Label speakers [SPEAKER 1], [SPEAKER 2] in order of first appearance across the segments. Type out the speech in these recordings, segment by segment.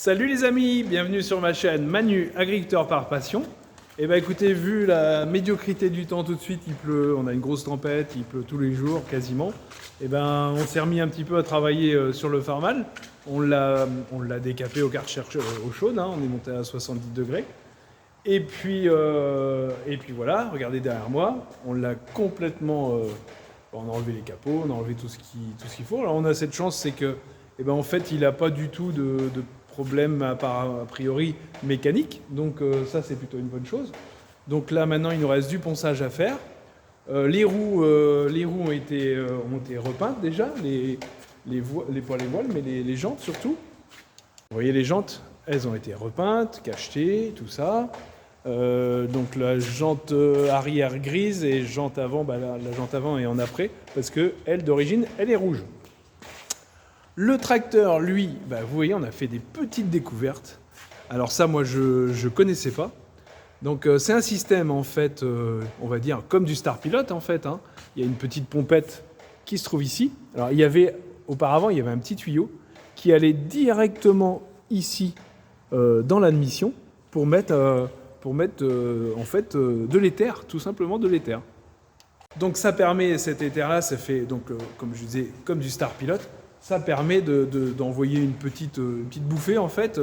[SPEAKER 1] Salut les amis, bienvenue sur ma chaîne Manu, agriculteur par passion. Et bah écoutez, vu la médiocrité du temps tout de suite, il pleut, on a une grosse tempête, il pleut tous les jours quasiment. Et ben on s'est remis un petit peu à travailler sur le farmal. On l'a décapé au Karcher eau chaude, hein, on est monté à 70 degrés. Et puis voilà, regardez derrière moi, on l'a complètement... on a enlevé les capots, on a enlevé tout ce qu'il faut. Alors on a cette chance, c'est que, en fait, il n'a pas du tout de problème a priori mécanique. Donc ça, c'est plutôt une bonne chose. Donc là, maintenant, il nous reste du ponçage à faire. Les roues ont été repeintes déjà, pas les voiles, mais les jantes surtout. Vous voyez les jantes, elles ont été repeintes, cachetées, tout ça. Donc la jante arrière grise et jante avant, la jante avant est en après, parce que elle d'origine, elle est rouge. Le tracteur, lui, vous voyez, on a fait des petites découvertes. Alors ça, moi, je connaissais pas. Donc c'est un système, en fait, on va dire, comme du Star Pilot, en fait. Hein. Il y a une petite pompette qui se trouve ici. Alors auparavant, il y avait un petit tuyau qui allait directement ici, dans l'admission, pour mettre en fait, de l'éther, tout simplement de l'éther. Donc ça permet, cet éther-là, ça fait, donc, comme je disais, comme du Star Pilot, ça permet d'envoyer une petite bouffée, en fait,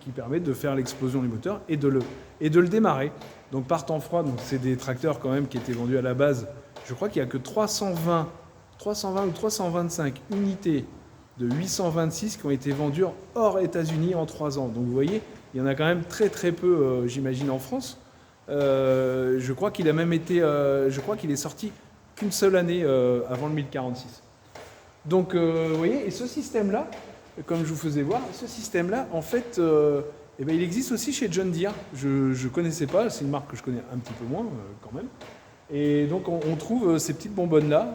[SPEAKER 1] qui permet de faire l'explosion du moteur et de le démarrer. Donc par temps froid, donc c'est des tracteurs quand même qui étaient vendus à la base, je crois qu'il n'y a que 320 ou 325 unités de 826 qui ont été vendues hors États-Unis en 3 ans. Donc vous voyez, il y en a quand même très très peu, j'imagine, en France. Je crois qu'il est sorti qu'une seule année avant le 1046. Donc vous voyez, et ce système-là, comme je vous faisais voir, ce système-là, en fait, il existe aussi chez John Deere. Je ne connaissais pas, c'est une marque que je connais un petit peu moins quand même. Et donc on trouve ces petites bonbonnes-là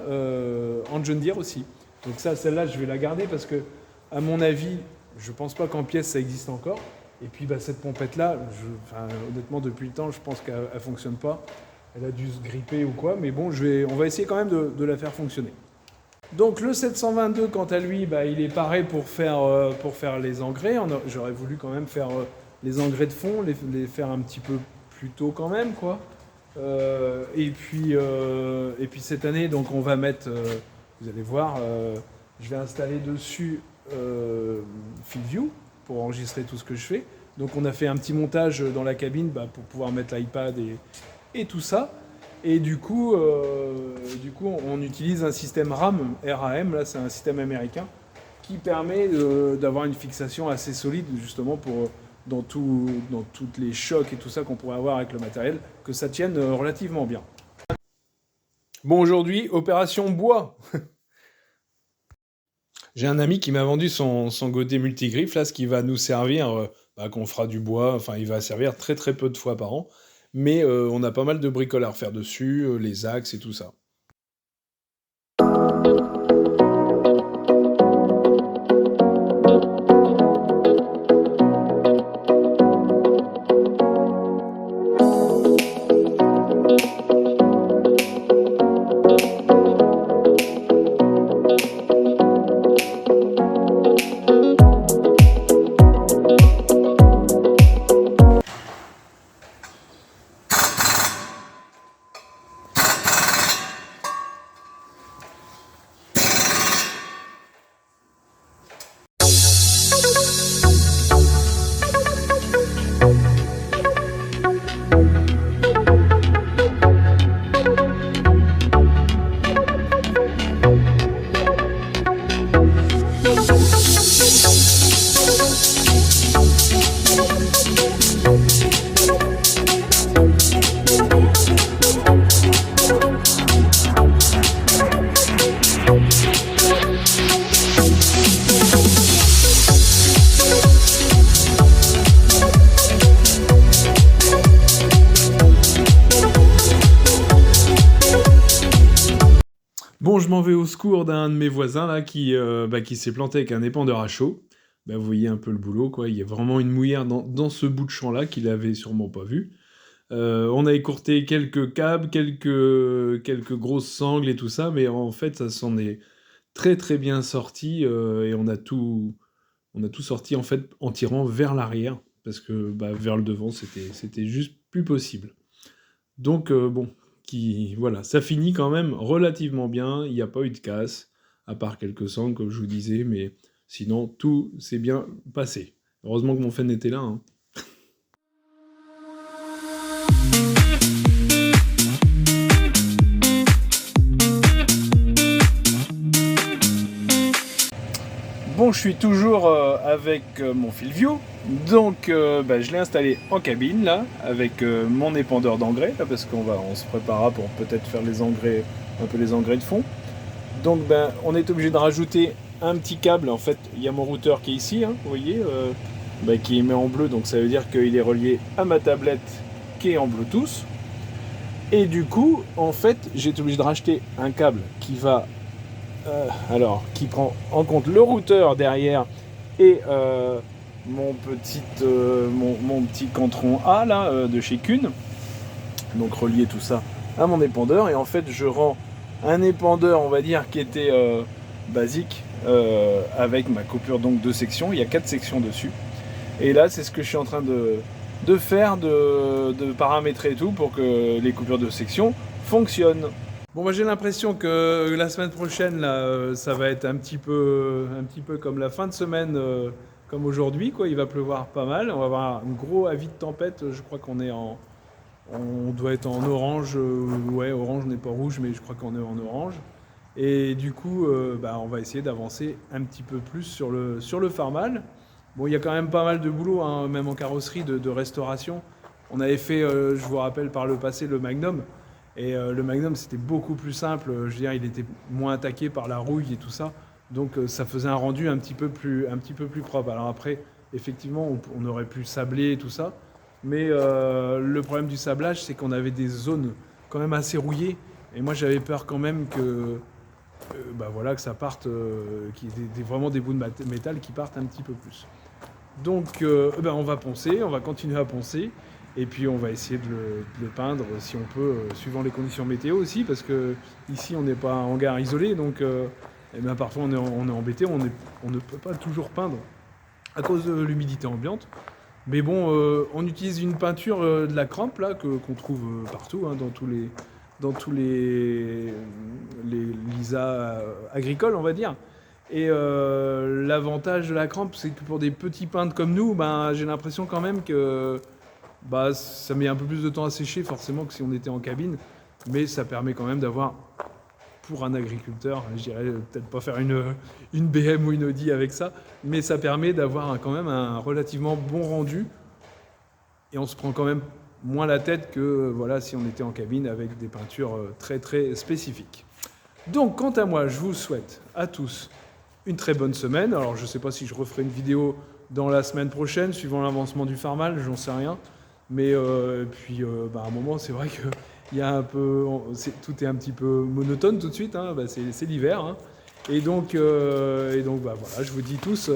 [SPEAKER 1] en John Deere aussi. Donc celle-là, je vais la garder parce que, à mon avis, je ne pense pas qu'en pièces ça existe encore. Et puis cette pompette-là, honnêtement, depuis le temps, je pense qu'elle ne fonctionne pas. Elle a dû se gripper ou quoi, mais bon, on va essayer quand même de la faire fonctionner. Donc le 722, quant à lui, il est paré pour faire les engrais. J'aurais voulu quand même faire les engrais de fond, les faire un petit peu plus tôt quand même, quoi. Et puis cette année, donc on va mettre, vous allez voir, je vais installer dessus FieldView pour enregistrer tout ce que je fais. Donc on a fait un petit montage dans la cabine pour pouvoir mettre l'iPad et tout ça. Et du coup, on utilise un système RAM, là c'est un système américain, qui permet d'avoir une fixation assez solide justement pour dans toutes les chocs et tout ça qu'on pourrait avoir avec le matériel, que ça tienne relativement bien. Bon, aujourd'hui, opération bois. J'ai un ami qui m'a vendu son godet multigriffe, là, ce qui va nous servir, qu'on fera du bois, enfin il va servir très très peu de fois par an, mais on a pas mal de bricoles à refaire dessus, les axes et tout ça. Bon, je m'en vais au secours d'un de mes voisins là qui s'est planté avec un épandeur à chaud. Vous voyez un peu le boulot, quoi. Il y a vraiment une mouillère dans ce bout de champ-là qu'il avait sûrement pas vu. On a écourté quelques câbles, quelques grosses sangles et tout ça, mais en fait, ça s'en est très très bien sorti et on a tout On a tout sorti en fait en tirant vers l'arrière, parce que vers le devant, c'était juste plus possible. Donc bon, voilà, ça finit quand même relativement bien, il n'y a pas eu de casse, à part quelques sangles, comme je vous disais, mais sinon, tout s'est bien passé. Heureusement que mon fan était là, hein. Bon, je suis toujours avec mon Filvio, donc je l'ai installé en cabine là, avec mon épandeur d'engrais, là, parce on se préparera pour peut-être faire les engrais, un peu les engrais de fond. Donc on est obligé de rajouter un petit câble, en fait il y a mon routeur qui est ici, hein, vous voyez, qui est mis en bleu, donc ça veut dire qu'il est relié à ma tablette qui est en Bluetooth. Et du coup, en fait, j'ai été obligé de racheter un câble qui va qui prend en compte le routeur derrière et mon petit Cantron A là, de chez Kuhn. Donc relier tout ça à mon épandeur. Et en fait, je rends un épandeur, on va dire, qui était basique, avec ma coupure donc de sections. Il y a 4 sections dessus. Et là, c'est ce que je suis en train de faire, de paramétrer et tout pour que les coupures de section fonctionnent. Bon, j'ai l'impression que la semaine prochaine, là, ça va être un petit peu comme la fin de semaine, comme aujourd'hui, quoi. Il va pleuvoir pas mal. On va avoir un gros avis de tempête. Je crois on doit être en orange. Ouais, orange n'est pas rouge, mais je crois qu'on est en orange. Et du coup, on va essayer d'avancer un petit peu plus sur le Farmal. Bon, il y a quand même pas mal de boulot, hein, même en carrosserie, de restauration. On avait fait, je vous rappelle, par le passé, le Magnum. Et le Magnum, c'était beaucoup plus simple. Je veux dire, il était moins attaqué par la rouille et tout ça. Donc ça faisait un rendu un petit peu plus propre. Alors après, effectivement, on aurait pu sabler et tout ça. Mais le problème du sablage, c'est qu'on avait des zones quand même assez rouillées. Et moi, j'avais peur quand même que ça parte, qu'il y ait vraiment des bouts de métal qui partent un petit peu plus. Donc on va poncer, on va continuer à poncer. Et puis on va essayer de le peindre si on peut, suivant les conditions météo aussi, parce que ici on n'est pas un hangar isolé, donc parfois on est embêté, on ne peut pas toujours peindre à cause de l'humidité ambiante. Mais bon, on utilise une peinture de la Cramp là, qu'on trouve partout, hein, dans tous les Lisa agricoles, on va dire. Et l'avantage de la Cramp, c'est que pour des petits peintres comme nous, j'ai l'impression quand même que ça met un peu plus de temps à sécher forcément que si on était en cabine, mais ça permet quand même d'avoir, pour un agriculteur, je dirais peut-être pas faire une BM ou une Audi avec ça, mais ça permet d'avoir quand même un relativement bon rendu, et on se prend quand même moins la tête que si on était en cabine avec des peintures très très spécifiques. Donc quant à moi, je vous souhaite à tous une très bonne semaine. Alors je ne sais pas si je referai une vidéo dans la semaine prochaine, suivant l'avancement du Farmal, j'en sais rien. Mais à un moment, c'est vrai que il y a un peu, tout est un petit peu monotone tout de suite, hein, c'est l'hiver. Hein. Et donc, je vous dis tous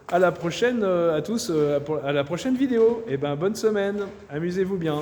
[SPEAKER 1] à la prochaine, à la prochaine vidéo. Et bonne semaine, amusez-vous bien.